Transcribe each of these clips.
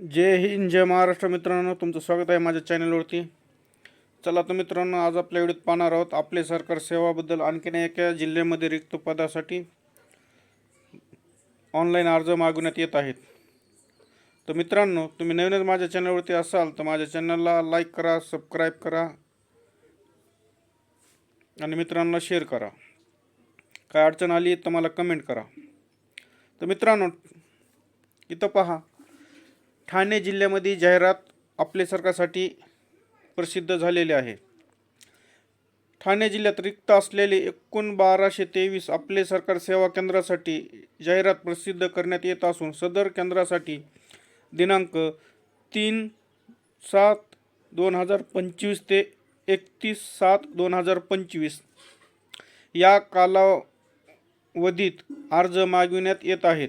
जय हिंद जय महाराष्ट्र मित्रांनो, तुमचं स्वागत आहे माझ्या चॅनलवरती. चला तर मित्रांनो, आज आपल्या व्हिडिओत पाहणार आहोत आपले सरकार सेवाबद्दल. आणखीन एका जिल्ह्यामध्ये रिक्त पदासाठी ऑनलाईन अर्ज मागवण्यात येत आहेत. तर मित्रांनो, तुम्ही नवीनच माझ्या चॅनलवरती असाल तर माझ्या चॅनलला लाईक करा, सबस्क्राईब करा आणि मित्रांना शेअर करा. काय अडचण आली तर मला कमेंट करा. तर मित्रांनो, इथं पहा, ठाणे जिल्ह्यामध्ये जाहिरात आपले सरकारसाठी प्रसिद्ध झालेले आहे. ठाणे जिल्ह्यात रिक्त असलेले एकूण 1223 आपले सरकार सेवा केंद्रासाठी जाहिरात प्रसिद्ध करण्यात येत असून सदर केंद्रासाठी दिनांक 3/7/2025 ते 31/7/2025 या कालावधीत अर्ज मागविण्यात येत आहेत.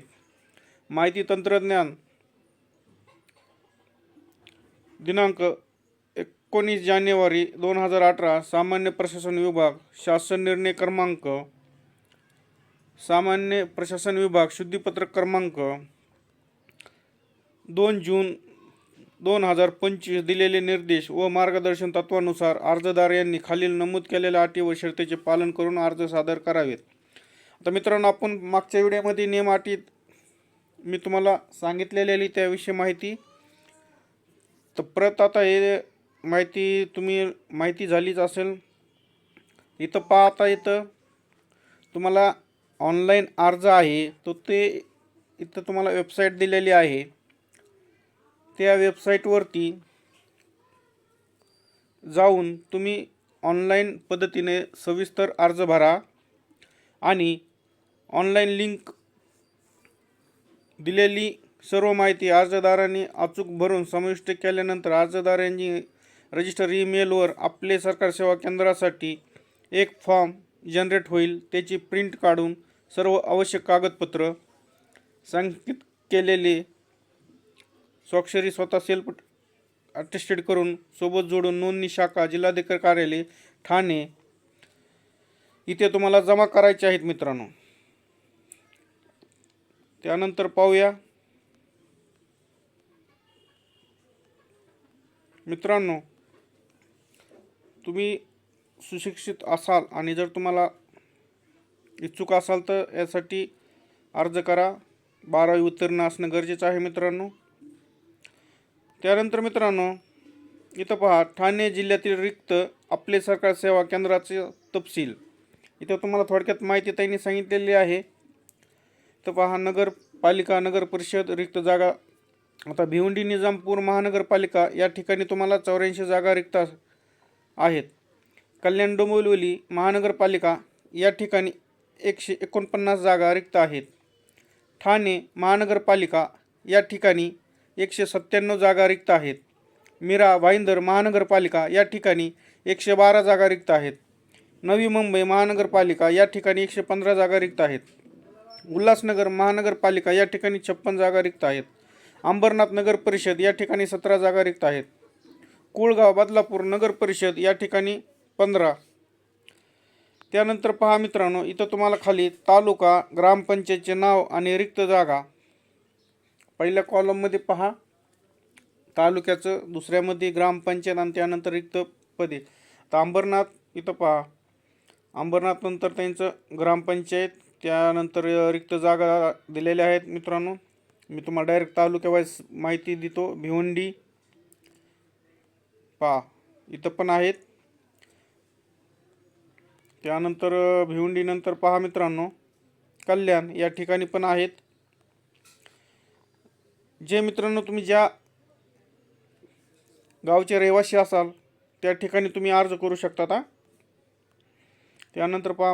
माहिती तंत्रज्ञान दिनांक 19 जानेवारी 2018 सामान्य प्रशासन विभाग शासन निर्णय क्रमांक सामान्य प्रशासन विभाग शुद्धीपत्रक क्रमांक 2 जून 2025 दिलेले निर्देश व मार्गदर्शन तत्वानुसार अर्जदार यांनी खालील नमूद केलेल्या अटी व शर्तीचे पालन करून अर्ज सादर करावेत. आता मित्रांनो, आपण मागच्या व्हिडिओमध्ये नियम अटी मी तुम्हाला सांगितलेली त्याविषयी माहिती, तर परत आता हे माहिती झालीच असेल. इथं पाहता इथं तुम्हाला ऑनलाईन अर्ज आहे तो ते इथं तुम्हाला वेबसाईट दिलेली आहे. त्या वेबसाईटवरती जाऊन तुम्ही ऑनलाईन पद्धतीने सविस्तर अर्ज भरा आणि ऑनलाईन लिंक दिलेली सर्व माहिती अर्जदारांनी अचूक भरून समाविष्ट केल्यानंतर अर्जदारांनी रजिस्टर ईमेलवर आपले सरकार सेवा केंद्रासाठी एक फॉर्म जनरेट होईल. त्याची प्रिंट काढून सर्व आवश्यक कागदपत्र, सांगित केलेले स्वाक्षरी स्वतः सेल्फ अटेस्टेड करून सोबत जोडून नोंदणी शाखा जिल्हाधिकारी कार्यालय ठाणे इथे तुम्हाला जमा करायचे आहेत मित्रांनो. त्यानंतर पाहूया मित्रांनो, तुम्ही सुशिक्षित असाल आणि जर तुम्हाला इच्छुक असाल तर यासाठी अर्ज करा. 12वी उत्तीर्ण असणं गरजेचं आहे मित्रांनो. त्यानंतर मित्रांनो, इथं पहा, ठाणे जिल्ह्यातील रिक्त आपले सरकार सेवा केंद्राचे तपशील इथं तुम्हाला थोडक्यात माहिती त्यांनी सांगितलेली आहे. तर पहा, नगरपालिका नगर परिषद रिक्त जागा. आता भिवंडी निजामपूर महानगरपालिका या ठिकाणी तुम्हाला 84 जागा रिक्त आहेत. कल्याण डोंबिवली महानगरपालिका या ठिकाणी 149 जागा रिक्त आहेत. ठाणे महानगरपालिका या ठिकाणी 197 जागा रिक्त आहेत. मीरा भाईंदर महानगरपालिका या ठिकाणी 112 जागा रिक्त आहेत. नवी मुंबई महानगरपालिका या ठिकाणी 115 जागा रिक्त आहेत. उल्हासनगर महानगरपालिका या ठिकाणी 56 जागा रिक्त आहेत. अंबरनाथ नगर परिषद या ठिकाणी 17 जागा रिक्त आहेत. कुळगाव बदलापूर नगर परिषद या ठिकाणी 15. त्यानंतर पहा मित्रांनो, इथं तुम्हाला खाली तालुका ग्रामपंचायतचे नाव आणि रिक्त जागा पहिल्या कॉलममध्ये पहा तालुक्याचं, दुसऱ्यामध्ये ग्रामपंचायत आणि त्यानंतर रिक्त पदे. तर अंबरनाथ इथं पहा, अंबरनाथ नंतर त्यांचं ग्रामपंचायत, त्यानंतर रिक्त जागा दिलेल्या आहेत मित्रांनो. मी तुम्हाला डायरेक्ट तालुक्यावाईज माहिती देतो. भिवंडी पहा इथं पण आहेत. त्यानंतर भिवंडी नंतर पहा मित्रांनो, कल्याण या ठिकाणी पण आहेत. जे मित्रांनो तुम्ही ज्या गावचे रहिवासी असाल त्या ठिकाणी तुम्ही अर्ज करू शकता. त्यानंतर पहा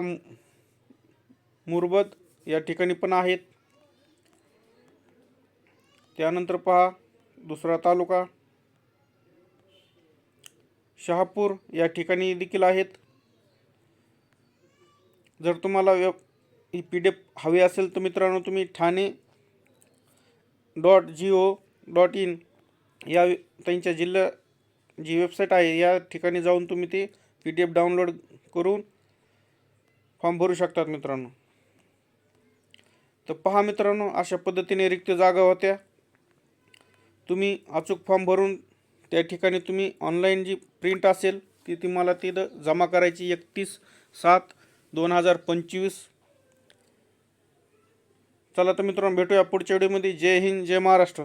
मुरबद या ठिकाणी पण आहेत. त्यानंतर पहा दुसरा तालुका शहापूर या ठिकाणी देखील आहेत. जर तुम्हाला ही PDF हवी असेल तर मित्रांनो तुम्ही ठाणे.go.in या त्यांच्या जिल्हा जी वेबसाईट आहे या ठिकाणी जाऊन तुम्ही ती PDF डाउनलोड करून फॉर्म भरू शकतात मित्रांनो. तर पहा मित्रांनो, अशा पद्धतीने रिक्त जागा होत्या. तुम्ही अचूक फॉर्म भरून त्या ठिकाणी तुम्ही ऑनलाईन जी प्रिंट असेल ती तुम्हाला तिथं जमा करायची 31/7/2025. चला तर मित्रांनो, भेटूया पुढच्या व्हिडिओमध्ये. जय हिंद, जय महाराष्ट्र.